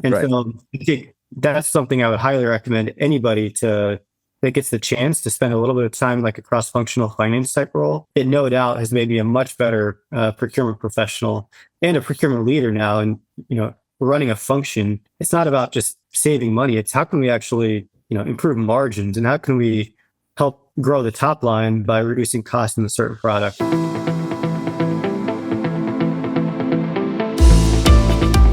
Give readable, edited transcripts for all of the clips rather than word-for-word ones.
And Right. so I think that's something I would highly recommend anybody that gets the chance to spend a little bit of time like a cross-functional finance type role. It no doubt has made me a much better procurement professional and a procurement leader now. And, running a function, it's not about just saving money. It's how can we actually, improve margins, and how can we help grow the top line by reducing costs in a certain product.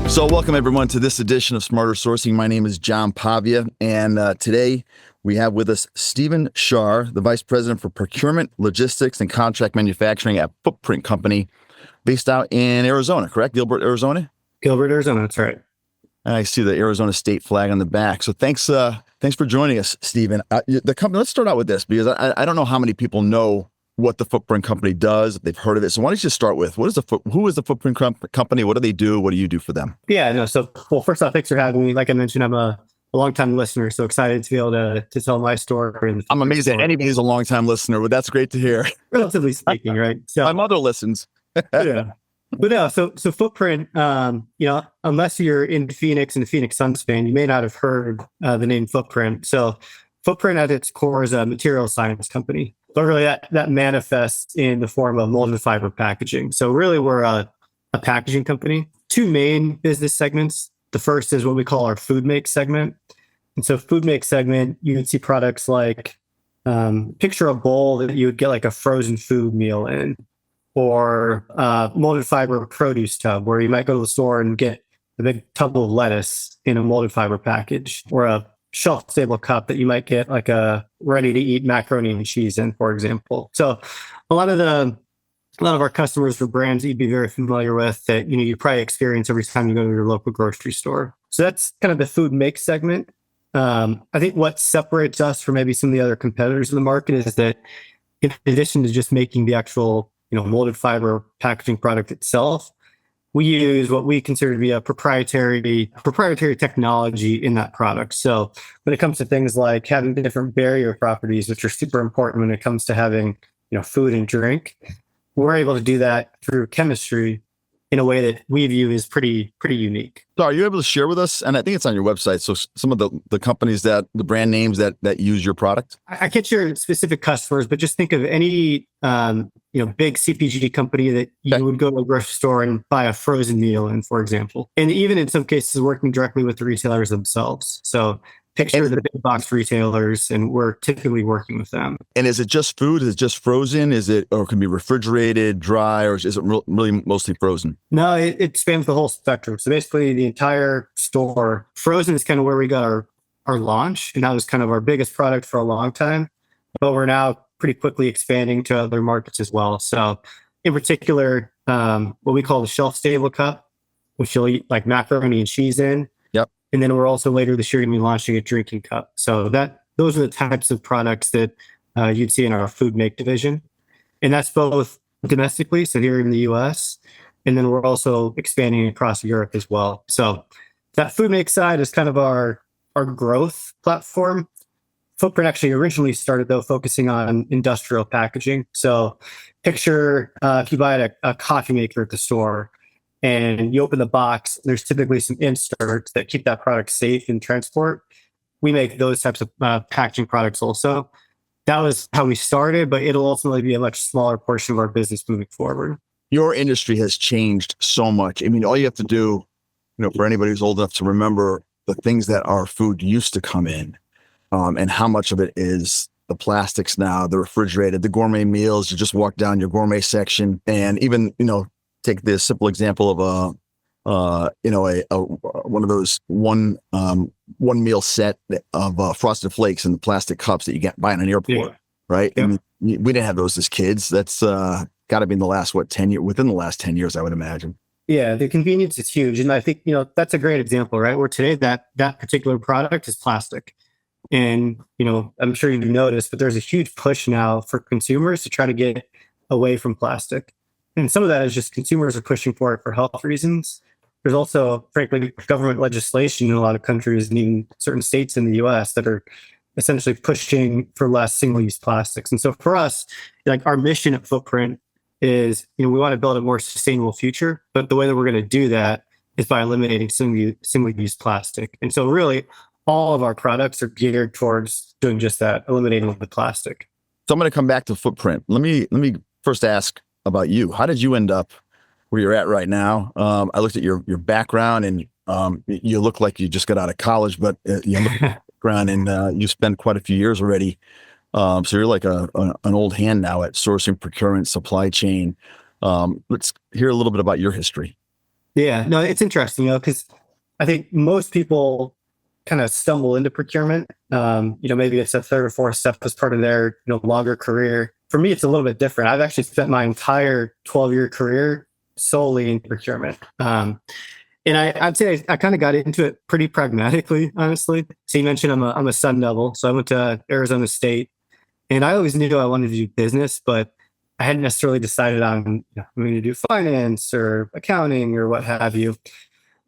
So welcome everyone to this edition of Smarter Sourcing. My name is John Pavia, and today we have with us Stephen Sharr, the Vice President for Procurement, Logistics, and Contract Manufacturing at Footprint Company, based out in Arizona, correct? Gilbert, Arizona? Gilbert, Arizona, that's right. And I see the Arizona state flag on the back. So thanks for joining us, Stephen. The company. Let's start out with this because I don't know how many people know what the Footprint Company does, if they've heard of it. So why don't you just start with who is the Footprint Company? What do they do? What do you do for them? Yeah, no. So, well, first off, thanks for having me. Like I mentioned, I'm a longtime listener, so excited to be able to tell my story. I'm amazed that anybody's a longtime listener, but that's great to hear. Relatively speaking, right? So my mother listens. Yeah. But no, so Footprint, unless you're in Phoenix and a Phoenix Suns fan, you may not have heard the name Footprint. So Footprint at its core is a material science company. But really that manifests in the form of molded fiber packaging. So really we're a packaging company. Two main business segments. The first is what we call our food make segment. And so food make segment, you can see products like picture a bowl that you would get like a frozen food meal in, or molded fiber produce tub where you might go to the store and get a big tub of lettuce in a molded fiber package, or a shelf stable cup that you might get like a ready to eat macaroni and cheese in, for example. So a lot of our customers are brands that you'd be very familiar with that you probably experience every time you go to your local grocery store. So that's kind of the food make segment. I think what separates us from maybe some of the other competitors in the market is that in addition to just making the actual molded fiber packaging product itself, we use what we consider to be a proprietary technology in that product. So when it comes to things like having different barrier properties, which are super important when it comes to having food and drink, we're able to do that through chemistry in a way that we view is pretty unique. So are you able to share with us, and I think it's on your website, so some of the companies the brand names that use your product? I can't share specific customers, but just think of any big CPG company that you would go to a grocery store and buy a frozen meal in, for example. And even in some cases, working directly with the retailers themselves. So picture the big box retailers, and we're typically working with them. And is it just food? Is it just frozen? Or can it be refrigerated, dry, or is it really mostly frozen? No, it spans the whole spectrum. So basically the entire store. Frozen is kind of where we got our launch, and that was kind of our biggest product for a long time. But we're now pretty quickly expanding to other markets as well. So in particular, what we call the shelf stable cup, which you'll eat like macaroni and cheese in. And then we're also later this year going to be launching a drinking cup. So those are the types of products that you'd see in our food make division. And that's both domestically, so here in the US, and then we're also expanding across Europe as well. So that food make side is kind of our growth platform. Footprint actually originally started, though, focusing on industrial packaging. So picture if you buy a coffee maker at the store, and you open the box, there's typically some inserts that keep that product safe in transport. We make those types of packaging products also. That was how we started, but it'll ultimately be a much smaller portion of our business moving forward. Your industry has changed so much. I mean, all you have to do, for anybody who's old enough to remember the things that our food used to come in, and how much of it is the plastics now, the refrigerated, the gourmet meals. You just walk down your gourmet section, and even, take the simple example of one of those one meal set of Frosted Flakes in the plastic cups that you get by in an airport, right? Yeah. And we didn't have those as kids. That's got to be in the last 10 years, within the last 10 years, I would imagine. Yeah, the convenience is huge, and I think that's a great example, right? Where today that particular product is plastic, and I'm sure you've noticed, but there's a huge push now for consumers to try to get away from plastic. And some of that is just consumers are pushing for it for health reasons. There's also, frankly, government legislation in a lot of countries and even certain states in the US that are essentially pushing for less single-use plastics. And so for us, like our mission at Footprint is, we want to build a more sustainable future. But the way that we're going to do that is by eliminating single-use plastic. And so really all of our products are geared towards doing just that, eliminating the plastic. So I'm going to come back to footprint. Let me first ask about you. How did you end up where you're at right now? I looked at your background, and you look like you just got out of college, but you look at your background, and you spent quite a few years already. So you're like an old hand now at sourcing, procurement, supply chain. Let's hear a little bit about your history. Yeah, no, it's interesting, because I think most people kind of stumble into procurement. Maybe it's a third or fourth step as part of their longer career. For me, it's a little bit different. I've actually spent my entire 12-year career solely in procurement. And I'd say I kind of got into it pretty pragmatically, honestly. So you mentioned I'm a Sun Devil, so I went to Arizona State, and I always knew I wanted to do business, but I hadn't necessarily decided on I'm going to do finance or accounting or what have you.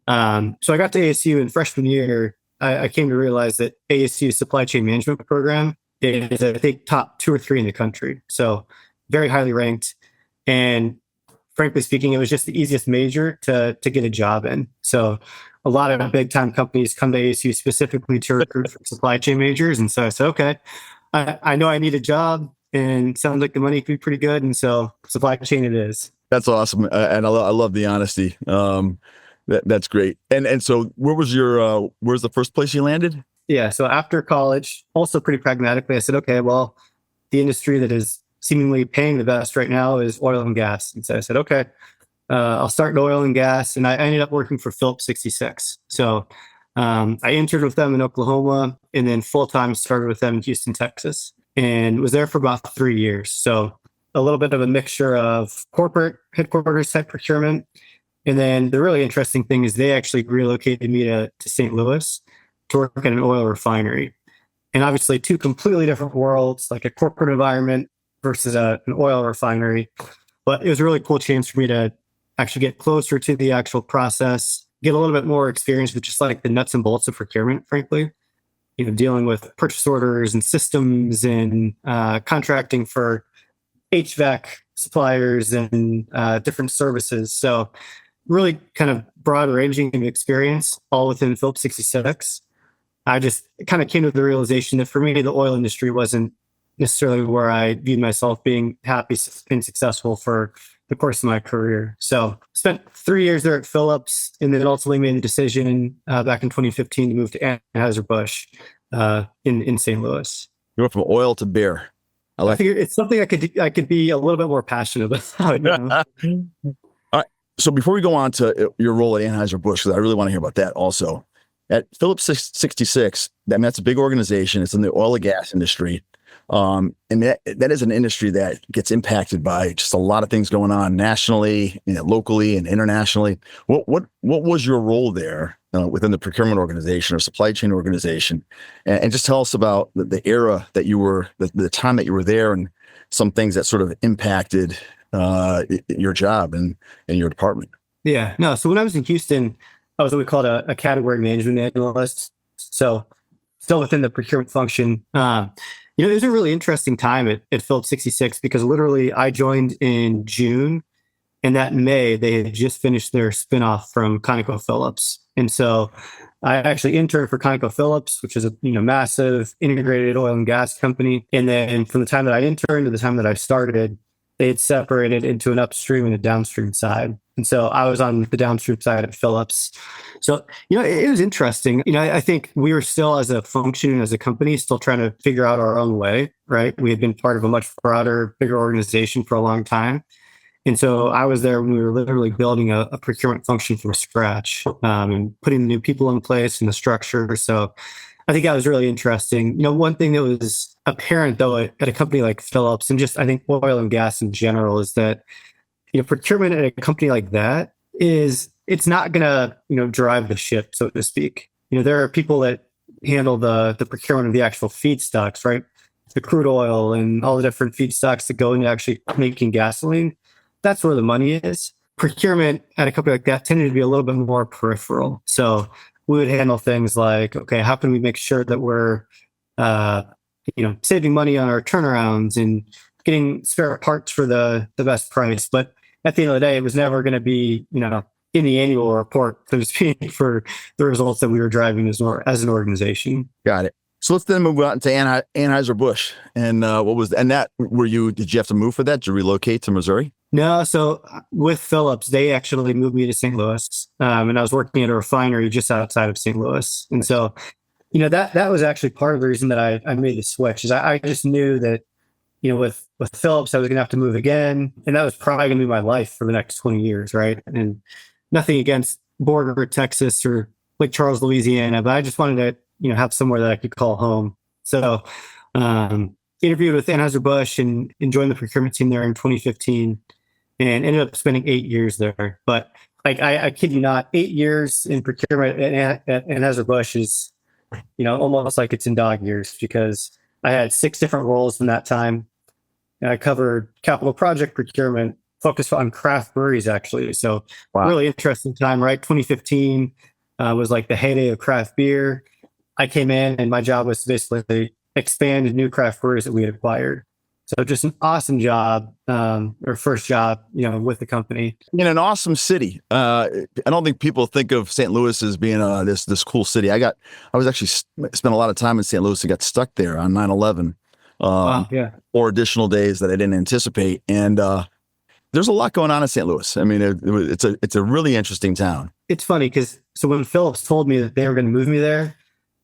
So I got to ASU in freshman year. I came to realize that ASU's supply chain management program is, I think, top 2 or 3 in the country. So very highly ranked. And frankly speaking, it was just the easiest major to get a job in. So a lot of big time companies come to ASU specifically to recruit for supply chain majors. And so I said, okay, I know I need a job, and sounds like the money could be pretty good. And so supply chain it is. That's awesome. And I love the honesty. That's great. And so where's the first place you landed? Yeah. So after college, also pretty pragmatically, I said, okay, well, the industry that is seemingly paying the best right now is oil and gas. And so I said, okay, I'll start in oil and gas. And I ended up working for Phillips 66. So I interned with them in Oklahoma, and then full-time started with them in Houston, Texas, and was there for about 3 years. So a little bit of a mixture of corporate headquarters type procurement. And then the really interesting thing is they actually relocated me to St. Louis to work at an oil refinery. And obviously 2 completely different worlds, like a corporate environment versus an oil refinery. But it was a really cool chance for me to actually get closer to the actual process, get a little bit more experience with just like the nuts and bolts of procurement, frankly. Dealing with purchase orders and systems and contracting for HVAC suppliers and different services. So really kind of broad ranging of experience, all within Phillips 66. I just kind of came to the realization that for me, the oil industry wasn't necessarily where I viewed myself being happy and successful for the course of my career. So spent 3 years there at Phillips, and then ultimately made the decision back in 2015 to move to Anheuser-Busch in St. Louis. You went from oil to beer. I think it's something I could be a little bit more passionate about. All right. So before we go on to your role at Anheuser-Busch, because I really want to hear about that also. At Phillips 66, that's a big organization. It's in the oil and gas industry. And that is an industry that gets impacted by just a lot of things going on nationally, locally, and internationally. What was your role there within the procurement organization or supply chain organization? And just tell us about the era that you were, the time that you were there, and some things that sort of impacted your job and your department. Yeah, no. So when I was in Houston, I was what we called a category management analyst. So still within the procurement function. It was a really interesting time at Phillips 66 because literally I joined in June, and that May they had just finished their spinoff from ConocoPhillips. And so I actually interned for ConocoPhillips, which is a massive integrated oil and gas company. And then from the time that I interned to the time that I started, they had separated into an upstream and a downstream side. And so I was on the downstream side at Phillips. So, it was interesting. I think we were still, as a function and as a company, still trying to figure out our own way, right? We had been part of a much broader, bigger organization for a long time. And so I was there when we were literally building a procurement function from scratch and putting the new people in place and the structure. So I think that was really interesting. One thing that was apparent, though, at a company like Phillips, and just I think oil and gas in general, is that procurement at a company like that it's not going to drive the ship, so to speak. There are people that handle the procurement of the actual feedstocks, right? The crude oil and all the different feedstocks that go into actually making gasoline. That's where the money is. Procurement at a company like that tended to be a little bit more peripheral. So we would handle things like, okay, how can we make sure that we're, saving money on our turnarounds and getting spare parts for the best price? But at the end of the day, it was never going to be, in the annual report, so to speak, for the results that we were driving as an organization. Got it. So let's then move on to Anheuser-Busch. And did you have to move for that? Did you relocate to Missouri? No, so with Phillips, they actually moved me to St. Louis, and I was working at a refinery just outside of St. Louis. And so, that was actually part of the reason that I made the switch, is I just knew that, with Phillips, I was going to have to move again, and that was probably going to be my life for the next 20 years, right? And nothing against border Texas or Lake Charles, Louisiana, but I just wanted to, have somewhere that I could call home. So, interviewed with Anheuser-Busch and joined the procurement team there in 2015, and ended up spending 8 years there. But I kid you not, 8 years in procurement at Anheuser-Busch is, almost like it's in dog years, because I had 6 different roles in that time. And I covered capital project procurement, focused on craft breweries, actually. So Wow. Really interesting time, right? 2015 was like the heyday of craft beer. I came in and my job was to basically expand new craft breweries that we had acquired. So just an awesome job, or first job, with the company. In an awesome city. I don't think people think of St. Louis as being this cool city. I was actually spent a lot of time in St. Louis and got stuck there on 9/11. Wow, yeah. Or additional days that I didn't anticipate. And there's a lot going on in St. Louis. I mean, it's a really interesting town. It's funny because when Phillips told me that they were going to move me there,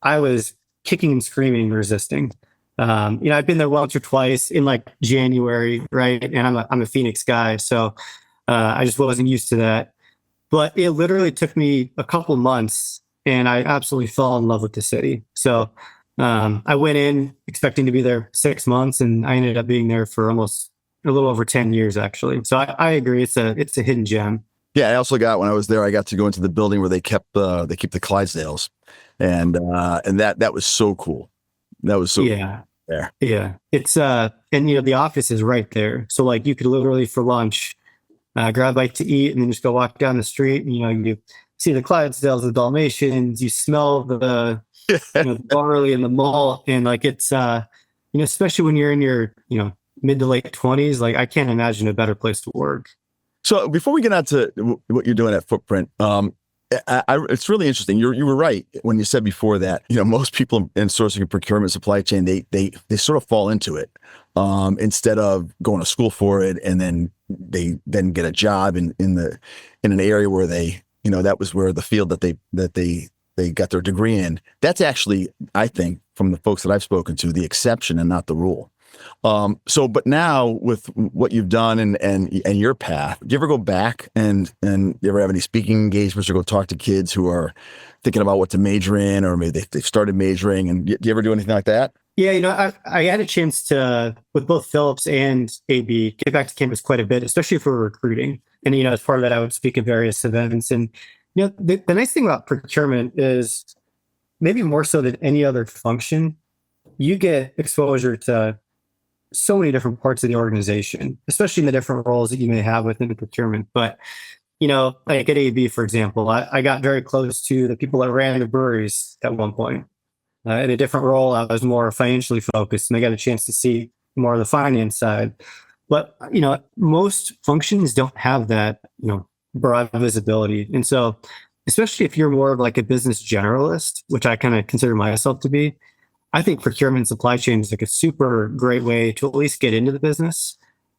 I was kicking and screaming, resisting. I've been there once or twice in like January, right? And I'm a Phoenix guy, so I just wasn't used to that. But it literally took me a couple months, and I absolutely fell in love with the city. So I went in expecting to be there 6 months, and I ended up being there for almost a little over 10 years, actually. So I agree, it's a hidden gem. Yeah, I also when I was there, I got to go into the building where they keep the Clydesdales, and that was so cool. That was so yeah. Cool there. Yeah, it's and the office is right there, so like you could literally for lunch grab a bite to eat and then just go walk down the street, and you see the Clydesdales, the Dalmatians, you smell the the barley and the malt, and like it's especially when you're in your mid to late 20s, like I can't imagine a better place to work. So before we get on to what you're doing at Footprint, it's really interesting. You were right when you said before that most people in sourcing and procurement supply chain they sort of fall into it instead of going to school for it, and then they get a job in an area where they that was where the field that they got their degree in. That's actually, I think, from the folks that I've spoken to, the exception and not the rule. But now with what you've done and your path, do you ever go back and you ever have any speaking engagements or go talk to kids who are thinking about what to major in, or maybe they've started majoring, and do you ever do anything like that? Yeah, I had a chance to, with both Phillips and AB, get back to campus quite a bit, especially for recruiting. And, as part of that, I would speak at various events. And, the nice thing about procurement is maybe more so than any other function, you get exposure to so many different parts of the organization, especially in the different roles that you may have within procurement. But, like at AB, for example, I got very close to the people that ran the breweries at one point. In a different role, I was more financially focused, and I got a chance to see more of the finance side. But, most functions don't have that, broad visibility. And so, especially if you're more of like a business generalist, which I kind of consider myself to be, I think procurement and supply chain is like a super great way to at least get into the business.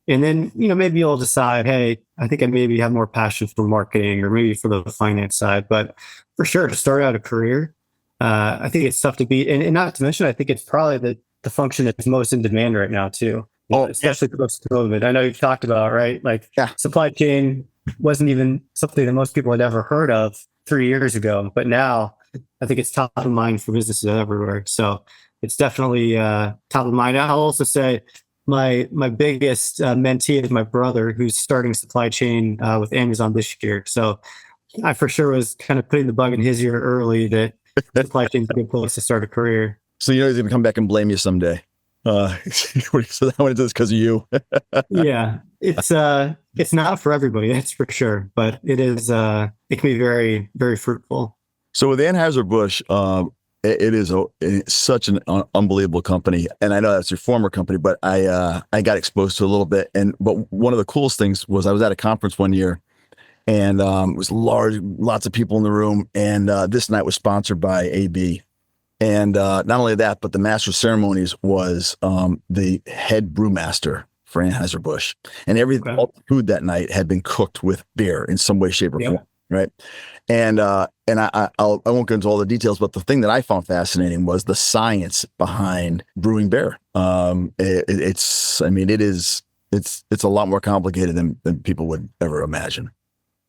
And then, maybe you'll decide, hey, I think I maybe have more passion for marketing or maybe for the finance side. But for sure, to start out a career, I think it's tough to beat. And not to mention, I think it's probably the function that's most in demand right now, too. Especially post-COVID. I know you've talked about, right? Like supply chain wasn't even something that most people had ever heard of 3 years ago. But now I think it's top of mind for businesses everywhere. So it's definitely top of mind. I'll also say my biggest mentee is my brother, who's starting supply chain with Amazon this year. So I for sure was kind of putting the bug in his ear early that supply chain is a good place to start a career. So he's going to come back and blame you someday. So that one is because of you. Yeah, it's not for everybody, that's for sure, but it is. It can be very, very fruitful. So with Anheuser-Busch, it's such an unbelievable company, and I know that's your former company, but I got exposed to a little bit. But one of the coolest things was I was at a conference one year, And it was large, lots of people in the room. And this night was sponsored by AB. And not only that, but the master of ceremonies was the head brewmaster for Anheuser-Busch. And all the food that night had been cooked with beer in some way, shape, or form, right? And I won't get into all the details, but the thing that I found fascinating was the science behind brewing beer. It's a lot more complicated than people would ever imagine.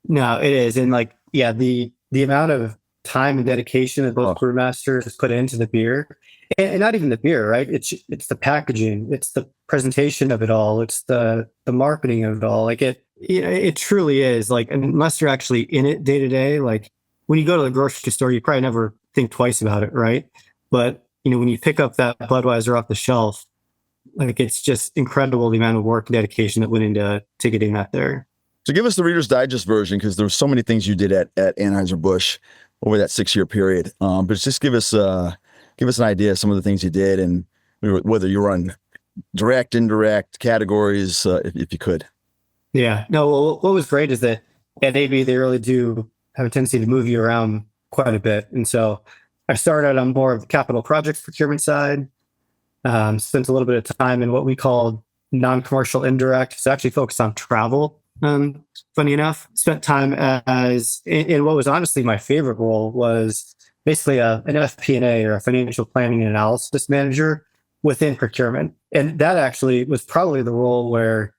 No, it is. And like, yeah, the amount of time and dedication that those brewmasters put into the beer, and not even the beer, right? It's the packaging, it's the presentation of it all, it's the marketing of it all. Like it truly is, like, unless you're actually in it day to day, like when you go to the grocery store, you probably never think twice about it, right? But when you pick up that Budweiser off the shelf, like, it's just incredible the amount of work and dedication that went into getting that there. So give us the Reader's Digest version, because there were so many things you did at Anheuser-Busch over that 6-year period. But just give us an idea of some of the things you did, and whether you were on direct, indirect categories, if you could. Yeah. No, well, what was great is that at AB, they really do have a tendency to move you around quite a bit. And so I started on more of the capital projects procurement side, spent a little bit of time in what we called non-commercial indirect. So actually focused on travel. Funny enough, spent time in what was honestly my favorite role was basically an FP&A, or a financial planning and analysis manager within procurement. And that actually was probably the role where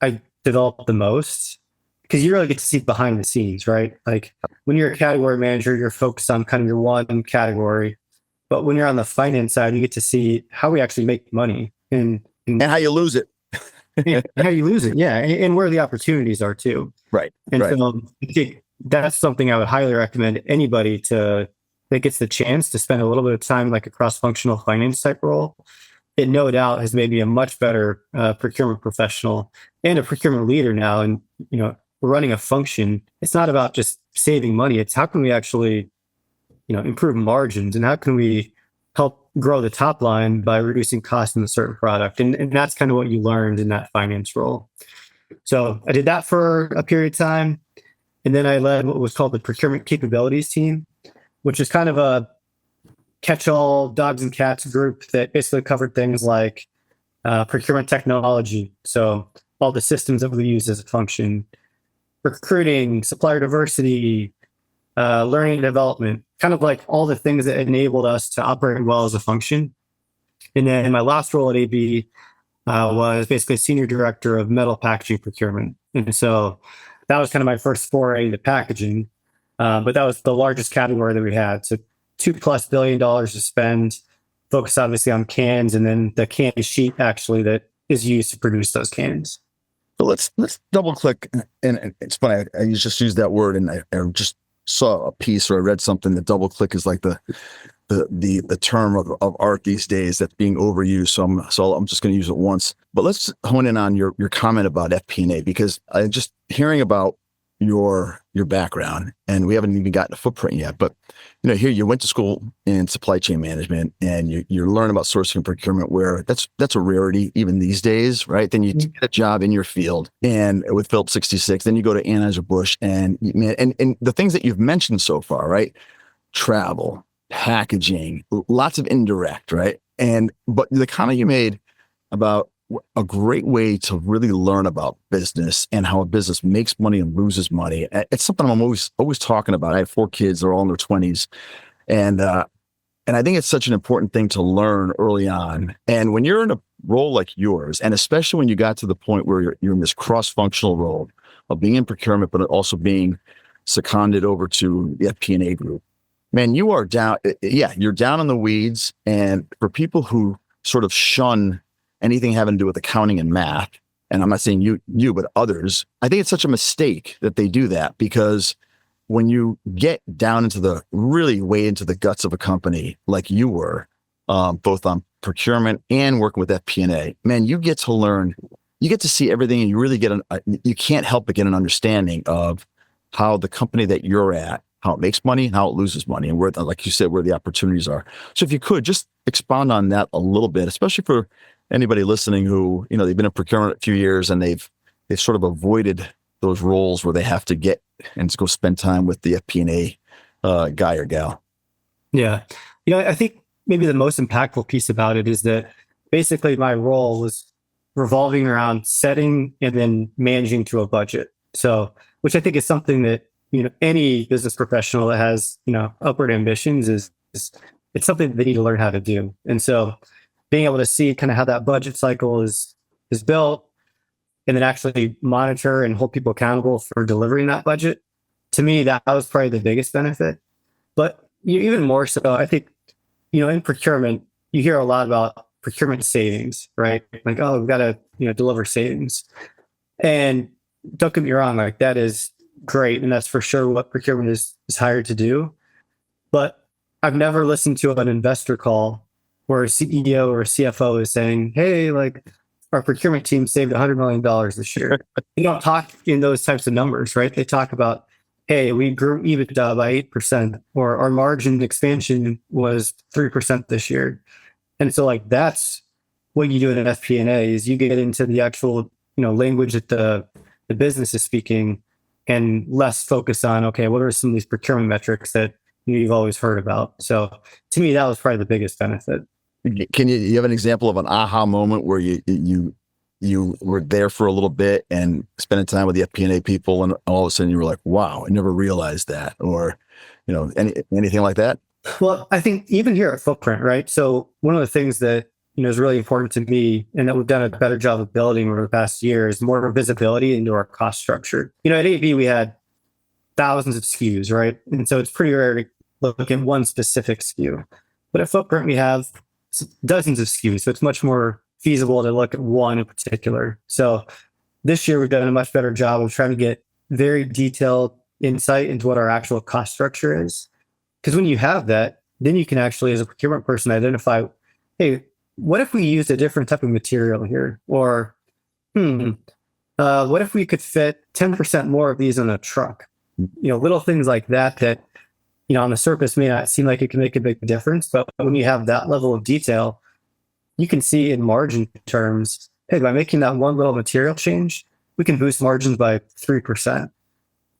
I developed the most, because you really get to see behind the scenes, right? Like when you're a category manager, you're focused on kind of your one category. But when you're on the finance side, you get to see how we actually make money and how you lose it. How you lose it, yeah, and where the opportunities are too. Right. And right. so I think that's something I would highly recommend anybody that gets the chance to spend a little bit of time like a cross-functional finance type role. It no doubt has made me a much better procurement professional and a procurement leader now. And running a function, it's not about just saving money. It's how can we actually improve margins, and how can we help grow the top line by reducing costs in a certain product. And that's kind of what you learned in that finance role. So I did that for a period of time. And then I led what was called the procurement capabilities team, which is kind of a catch-all dogs and cats group that basically covered things like procurement technology. So all the systems that we use as a function, recruiting, supplier diversity, learning and development, kind of like all the things that enabled us to operate well as a function. And then my last role at AB was basically senior director of metal packaging procurement. And so that was kind of my first foray into packaging. But that was the largest category that we had. So $2+ billion to spend, focused obviously on cans, and then the can sheet actually that is used to produce those cans. So let's double click. And it's funny, I just used that word, and I just saw a piece, or I read something that double click is like the term of art these days that's being overused. So I'm just going to use it once. But let's hone in on your comment about FP&A, because I just hearing about your background, and we haven't even gotten a footprint yet, but here you went to school in supply chain management, and you learn about sourcing and procurement, where that's a rarity even these days, right? Then you get a job in your field, and with Phillips 66, then you go to Anheuser-Busch, and the things that you've mentioned so far, right? Travel, packaging, lots of indirect, right? But the comment you made about a great way to really learn about business and how a business makes money and loses money. It's something I'm always talking about. I have 4 kids; they're all in their 20s, and I think it's such an important thing to learn early on. And when you're in a role like yours, and especially when you got to the point where you're in this cross-functional role of being in procurement, but also being seconded over to the FP&A group, man, you are down. Yeah, you're down in the weeds. And for people who sort of shun anything having to do with accounting and math, and I'm not saying you, but others, I think it's such a mistake that they do that, because when you get down into the really way into the guts of a company like you were, both on procurement and working with FP&A, man, you get to learn, you get to see everything, and you really get you can't help but get an understanding of how the company that you're at, how it makes money, and how it loses money, and where, like you said, where the opportunities are. So if you could just expound on that a little bit, especially for anybody listening who, they've been in procurement a few years, and they've sort of avoided those roles where they have to get and go spend time with the FP&A guy or gal? Yeah. I think maybe the most impactful piece about it is that basically my role was revolving around setting and then managing to a budget. So, which I think is something that, any business professional that has, upward ambitions is it's something that they need to learn how to do. And so being able to see kind of how that budget cycle is built and then actually monitor and hold people accountable for delivering that budget, to me, that was probably the biggest benefit. But even more so, I think, in procurement, you hear a lot about procurement savings, right? Like, oh, we've got to, deliver savings. And don't get me wrong, like that is great. And that's for sure what procurement is hired to do. But I've never listened to an investor call where a CEO or a CFO is saying, hey, like our procurement team saved $100 million this year. They don't talk in those types of numbers, right? They talk about, hey, we grew EBITDA by 8%, or our margin expansion was 3% this year. And so like, that's what you do in an FP&A is you get into the actual, language that the business is speaking and less focus on, okay, what are some of these procurement metrics that you've always heard about? So to me, that was probably the biggest benefit. Can you have an example of an aha moment where you were there for a little bit and spending time with the FP&A people, and all of a sudden you were like, wow, I never realized that, or, anything like that? Well, I think even here at Footprint, right? So one of the things that, is really important to me and that we've done a better job of building over the past year is more visibility into our cost structure. At AB, we had thousands of SKUs, right? And so it's pretty rare to look at one specific SKU. But at Footprint, we have dozens of SKUs. So it's much more feasible to look at one in particular. So this year, we've done a much better job of trying to get very detailed insight into what our actual cost structure is. Because when you have that, then you can actually, as a procurement person, identify, hey, what if we used a different type of material here? Or, what if we could fit 10% more of these in a truck? Little things like that, on the surface may not seem like it can make a big difference. But when you have that level of detail, you can see in margin terms, hey, by making that one little material change, we can boost margins by 3%.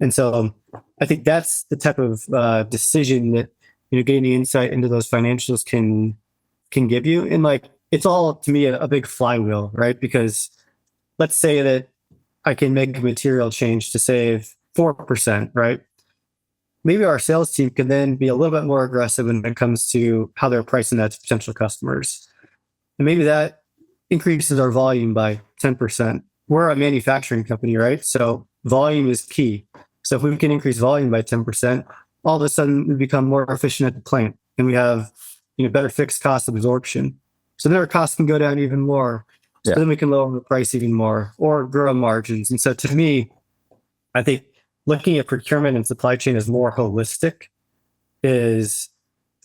And so I think that's the type of decision that, getting the insight into those financials can give you. And like, it's all to me a big flywheel, right? Because let's say that I can make a material change to save 4%, right? Maybe our sales team can then be a little bit more aggressive when it comes to how they're pricing that to potential customers. And maybe that increases our volume by 10%. We're a manufacturing company, right? So volume is key. So if we can increase volume by 10%, all of a sudden we become more efficient at the plant and we have, better fixed cost absorption. So then our costs can go down even more. So then we can lower the price even more or grow margins. And so to me, I think looking at procurement and supply chain as more holistic is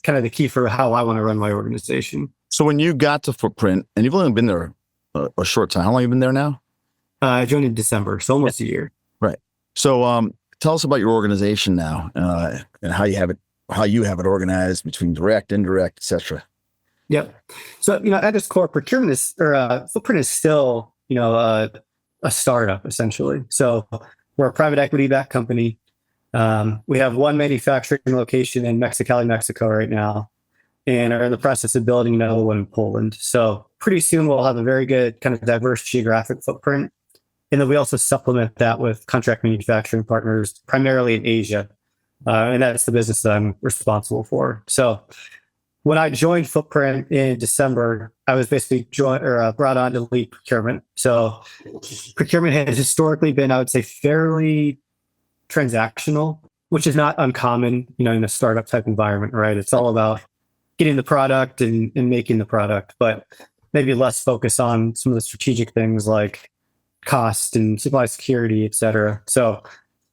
kind of the key for how I want to run my organization. So when you got to Footprint, and you've only been there a short time, how long have you been there now? I joined in December, so almost a year. Right. So tell us about your organization now and how you have it organized between direct, indirect, et cetera. Yep. So, at its core, Footprint is still, a startup essentially. So we're a private equity backed company. We have one manufacturing location in Mexicali, Mexico right now, and are in the process of building another one in Poland. So pretty soon we'll have a very good kind of diverse geographic footprint. And then we also supplement that with contract manufacturing partners, primarily in Asia. And that's the business that I'm responsible for. So when I joined Footprint in December, I was basically brought on to lead procurement. So procurement has historically been, I would say, fairly transactional, which is not uncommon, in a startup type environment, right? It's all about getting the product and making the product, but maybe less focus on some of the strategic things like cost and supply security, et cetera. So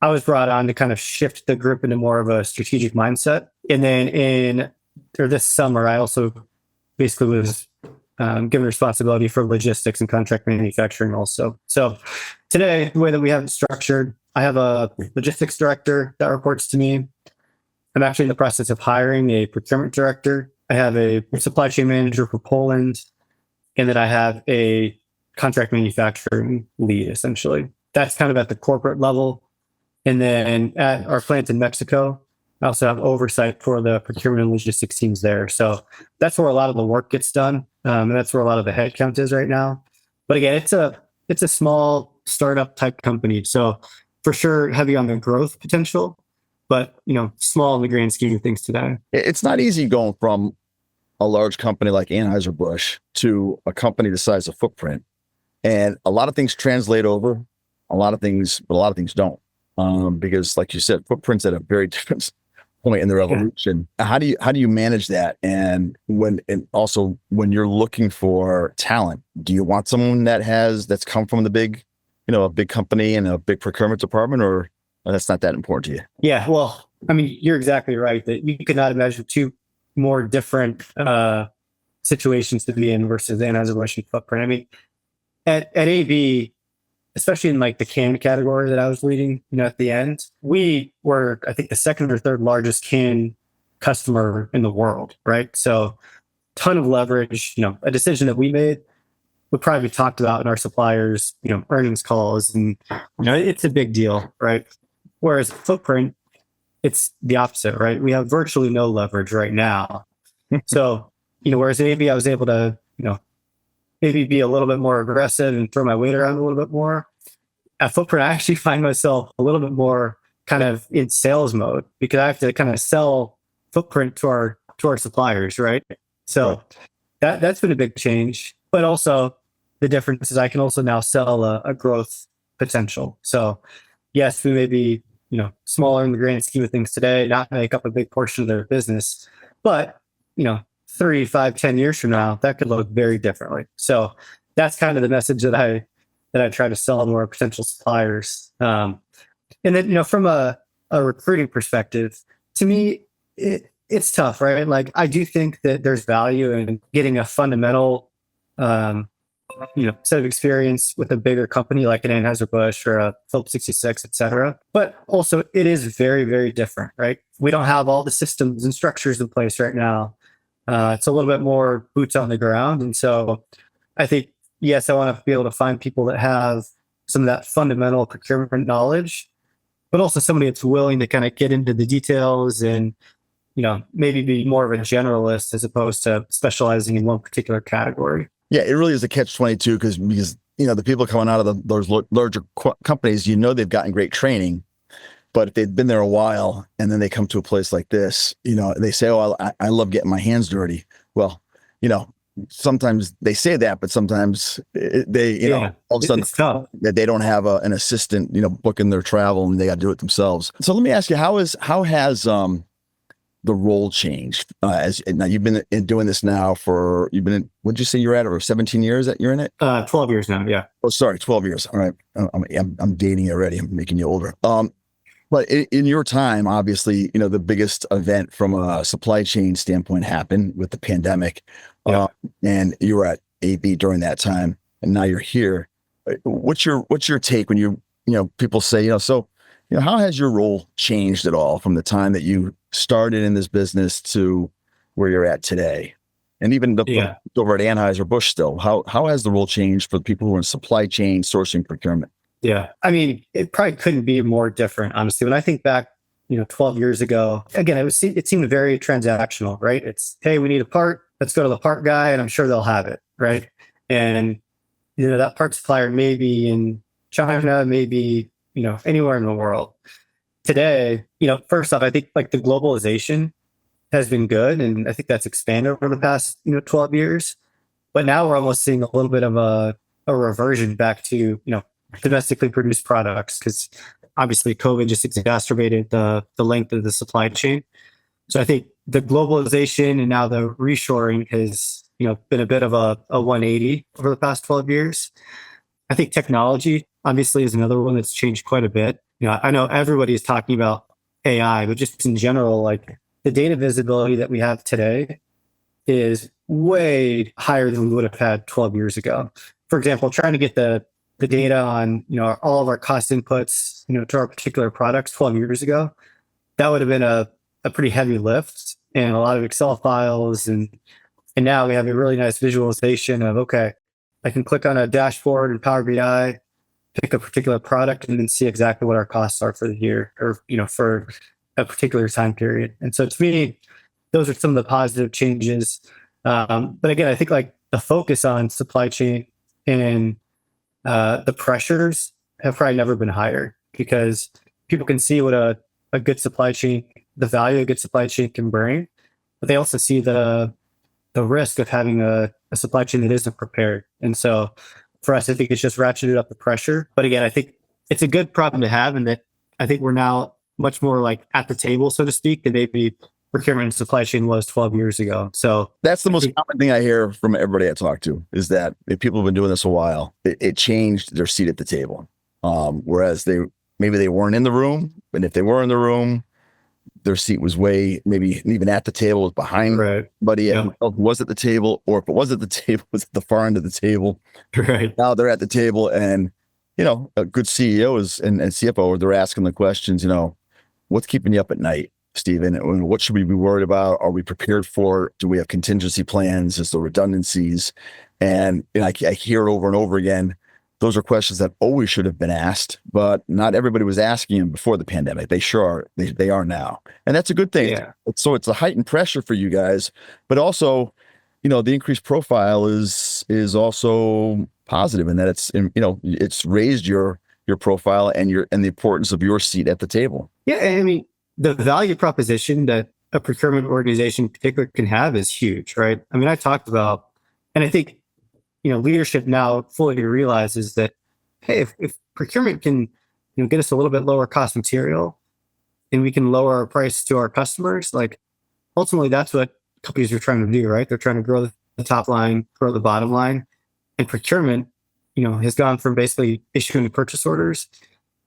I was brought on to kind of shift the group into more of a strategic mindset. And then this summer, I also basically was given responsibility for logistics and contract manufacturing also. So today, the way that we have it structured, I have a logistics director that reports to me. I'm actually in the process of hiring a procurement director. I have a supply chain manager for Poland, and then I have a contract manufacturing lead, essentially. that's kind of at the corporate level. And then at our plant in Mexico, I also have oversight for the procurement and logistics teams there. So that's where a lot of the work gets done. And that's where a lot of the headcount is right now. But again, it's a small startup type company. So for sure, heavy on the growth potential, but small in the grand scheme of things today. It's not easy going from a large company like Anheuser-Busch to a company the size of Footprint. And a lot of things translate over, but a lot of things don't. Because like you said, Footprint's at a very different point in the revolution. Yeah. How do you manage that? And also when you're looking for talent, do you want someone that's come from the big, a big company and a big procurement department, or that's not that important to you? Yeah, well, I mean, you're exactly right that you could not imagine two more different situations to be in versus Anheuser-Busch and Footprint. I mean, at AB, especially in like the can category that I was leading, at the end, we were, I think, the second or third largest can customer in the world, right? So ton of leverage, a decision that we made would probably be talked about in our suppliers, earnings calls, and, it's a big deal, right? Whereas Footprint, it's the opposite, right? We have virtually no leverage right now. So, whereas maybe I was able to, maybe be a little bit more aggressive and throw my weight around a little bit more. At Footprint, I actually find myself a little bit more kind of in sales mode because I have to kind of sell Footprint to our suppliers, right? So that's been a big change. But also the difference is I can also now sell a growth potential. So yes, we may be, smaller in the grand scheme of things today, not make up a big portion of their business, but 3, 5, 10 years from now, that could look very differently. So that's kind of the message that I try to sell to our potential suppliers. And then, from a recruiting perspective, to me, it's tough, right? Like, I do think that there's value in getting a fundamental, set of experience with a bigger company like an Anheuser-Busch or a Phillips 66, et cetera. But also it is very, very different, right? We don't have all the systems and structures in place right now. It's a little bit more boots on the ground. And so I think, yes, I want to be able to find people that have some of that fundamental procurement knowledge, but also somebody that's willing to kind of get into the details and, maybe be more of a generalist as opposed to specializing in one particular category. Yeah, it really is a catch-22 because the people coming out of those larger companies, they've gotten great training, but if they've been there a while and then they come to a place like this, they say, "Oh, I love getting my hands dirty." Well, sometimes they say that, but sometimes they, all of a sudden it's tough that they don't have an assistant, booking their travel and they got to do it themselves. So let me ask you, how has the role changed? Now you've been doing this now what'd you say you're at, or 17 years that you're in it? 12 years now. Yeah. Oh, sorry. 12 years. All right. I'm dating you already. I'm making you older. But in your time, obviously, the biggest event from a supply chain standpoint happened with the pandemic. Yeah. And you were at AB during that time, and now you're here. What's your take when people say, how has your role changed at all from the time that you started in this business to where you're at today? And even over at Anheuser-Busch still, how has the role changed for the people who are in supply chain, sourcing, procurement? Yeah. I mean, it probably couldn't be more different, honestly. When I think back, 12 years ago, again, it seemed very transactional, right? It's, hey, we need a part. Let's go to the part guy and I'm sure they'll have it, right? And, that part supplier may be in China, maybe, anywhere in the world. Today, first off, I think like the globalization has been good. And I think that's expanded over the past, 12 years. But now we're almost seeing a little bit of a reversion back to, domestically produced products, because obviously COVID just exacerbated the length of the supply chain. So I think the globalization and now the reshoring has, been a bit of a 180 over the past 12 years. I think technology obviously is another one that's changed quite a bit. I know everybody is talking about AI, but just in general, like the data visibility that we have today is way higher than we would have had 12 years ago. For example, trying to get the data on, all of our cost inputs, to our particular products 12 years ago, that would have been a pretty heavy lift and a lot of Excel files. And now we have a really nice visualization of, okay, I can click on a dashboard in Power BI pick a particular product and then see exactly what our costs are for the year or, for a particular time period. And so to me, those are some of the positive changes. But again, I think like the focus on supply chain and the pressures have probably never been higher because people can see what a good supply chain, the value a good supply chain can bring, but they also see the risk of having a supply chain that isn't prepared. And so for us, I think it's just ratcheted up the pressure. But again, I think it's a good problem to have, and that I think we're now much more like at the table, so to speak, than maybe procurement and supply chain was 12 years ago. So that's the most common thing I hear from everybody I talk to is that if people have been doing this a while, it changed their seat at the table. Whereas maybe they weren't in the room, and if they were in the room, their seat was maybe even at the table, was behind somebody who was at the table, or if it was at the table, was at the far end of the table. Right. Now they're at the table, and a good CEO and CFO, they're asking the questions, what's keeping you up at night, Stephen? What should we be worried about? Are we prepared for it? Do we have contingency plans? Is there redundancies? And I hear it over and over again. Those are questions that always should have been asked, but not everybody was asking them before the pandemic. They sure are. They are now. And that's a good thing. Yeah. So it's a heightened pressure for you guys, but also, the increased profile is also positive in that it's raised your profile and the importance of your seat at the table. Yeah. I mean, the value proposition that a procurement organization in particular can have is huge, right? I mean, I talked about, and I think, leadership now fully realizes that, hey, if procurement can, get us a little bit lower cost material and we can lower our price to our customers, like ultimately that's what companies are trying to do, right? They're trying to grow the top line, grow the bottom line. And procurement, has gone from basically issuing purchase orders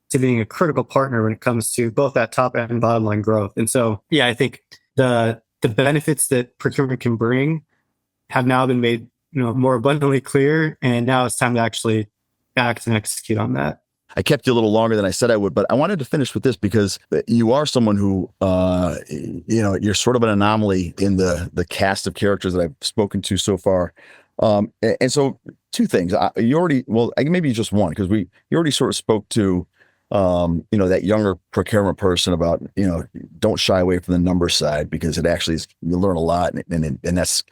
to being a critical partner when it comes to both that top and bottom line growth. And so, I think the benefits that procurement can bring have now been made more abundantly clear. And now it's time to actually act and execute on that. I kept you a little longer than I said I would, but I wanted to finish with this because you are someone who, you're sort of an anomaly in the cast of characters that I've spoken to so far. And so two things, maybe just one, because you already sort of spoke to, that younger procurement person about, don't shy away from the number side because it actually is, you learn a lot. And that's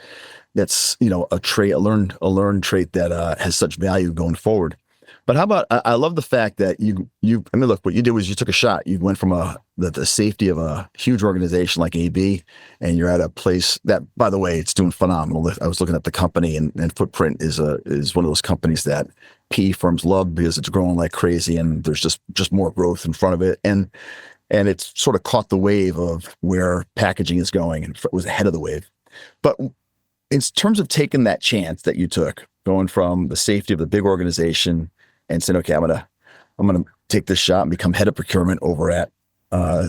a trait, a learned trait that has such value going forward. But how about, I love the fact that look, what you did was you took a shot. You went from the safety of a huge organization like AB, and you're at a place that, by the way, it's doing phenomenal. I was looking at the company, and Footprint is one of those companies that PE firms love because it's growing like crazy, and there's just more growth in front of it. And it's sort of caught the wave of where packaging is going, and it was ahead of the wave. But in terms of taking that chance that you took, going from the safety of the big organization and saying, okay, I'm gonna take this shot and become head of procurement over at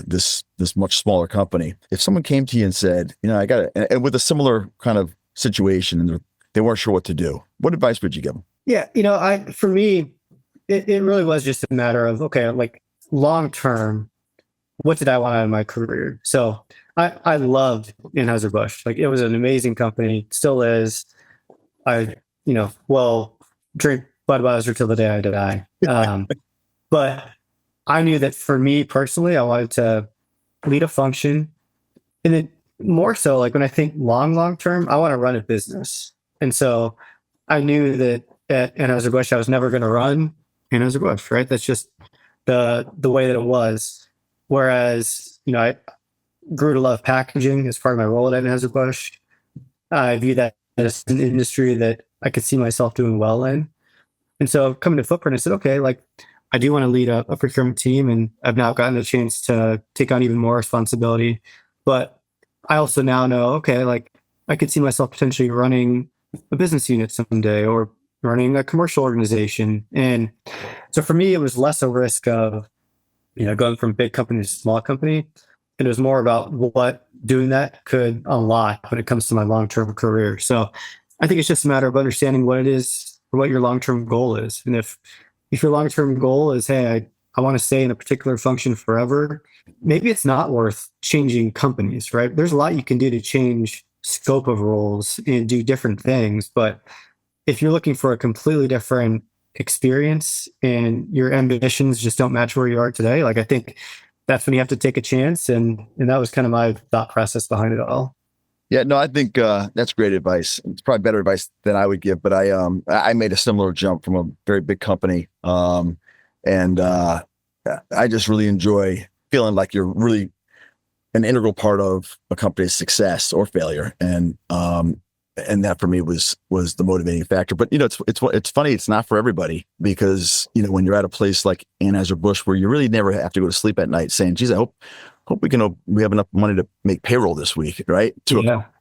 this much smaller company. If someone came to you and said, I got it, and with a similar kind of situation, and they weren't sure what to do, what advice would you give them? Yeah, for me, it really was just a matter of, okay, like long term, what did I want out of my career? So I loved Anheuser-Busch. Like, it was an amazing company, still is. I drink Budweiser till the day I die. But I knew that for me personally, I wanted to lead a function. And then more so, like when I think long term, I want to run a business. And so I knew that at Anheuser-Busch, I was never going to run Anheuser-Busch, right? That's just the way that it was. Whereas, I grew to love packaging as part of my role at Anheuser-Busch. I view that as an industry that I could see myself doing well in. And so coming to Footprint, I said, okay, like I do want to lead a procurement team, and I've now gotten a chance to take on even more responsibility. But I also now know, okay, like I could see myself potentially running a business unit someday or running a commercial organization. And so for me, it was less a risk of, going from big company to small company. It was more about what doing that could unlock when it comes to my long-term career. So I think it's just a matter of understanding what it is, or what your long-term goal is. And if your long-term goal is, hey, I want to stay in a particular function forever, maybe it's not worth changing companies, right? There's a lot you can do to change scope of roles and do different things. But if you're looking for a completely different experience and your ambitions just don't match where you are today, like I think that's when you have to take a chance. And that was kind of my thought process behind it all. Yeah, no, I think that's great advice. It's probably better advice than I would give, but I made a similar jump from a very big company. And I just really enjoy feeling like you're really an integral part of a company's success or failure. And that for me was the motivating factor. But, it's funny. It's not for everybody because, when you're at a place like Anheuser-Busch where you really never have to go to sleep at night saying, geez, I hope we have enough money to make payroll this week. Right.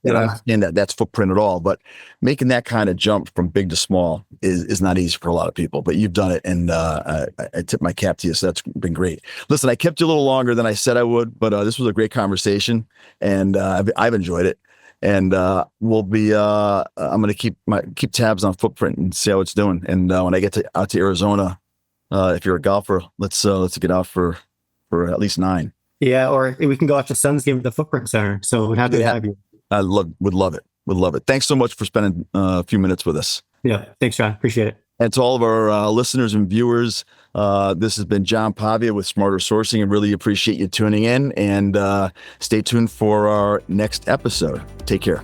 And that's Footprint at all. But making that kind of jump from big to small is not easy for a lot of people, but you've done it. And I tip my cap to you. So that's been great. Listen, I kept you a little longer than I said I would, but this was a great conversation and I've enjoyed it. And we'll be. I'm going to keep tabs on Footprint and see how it's doing. And when I get out to Arizona, if you're a golfer, let's get out for at least 9. Yeah, or we can go out to Suns game at the Footprint Center. So we'd happy to have you. Would love it. Thanks so much for spending a few minutes with us. Yeah, thanks, John. Appreciate it. And to all of our listeners and viewers, this has been John Pavia with Smarter Sourcing. I really appreciate you tuning in and stay tuned for our next episode. Take care.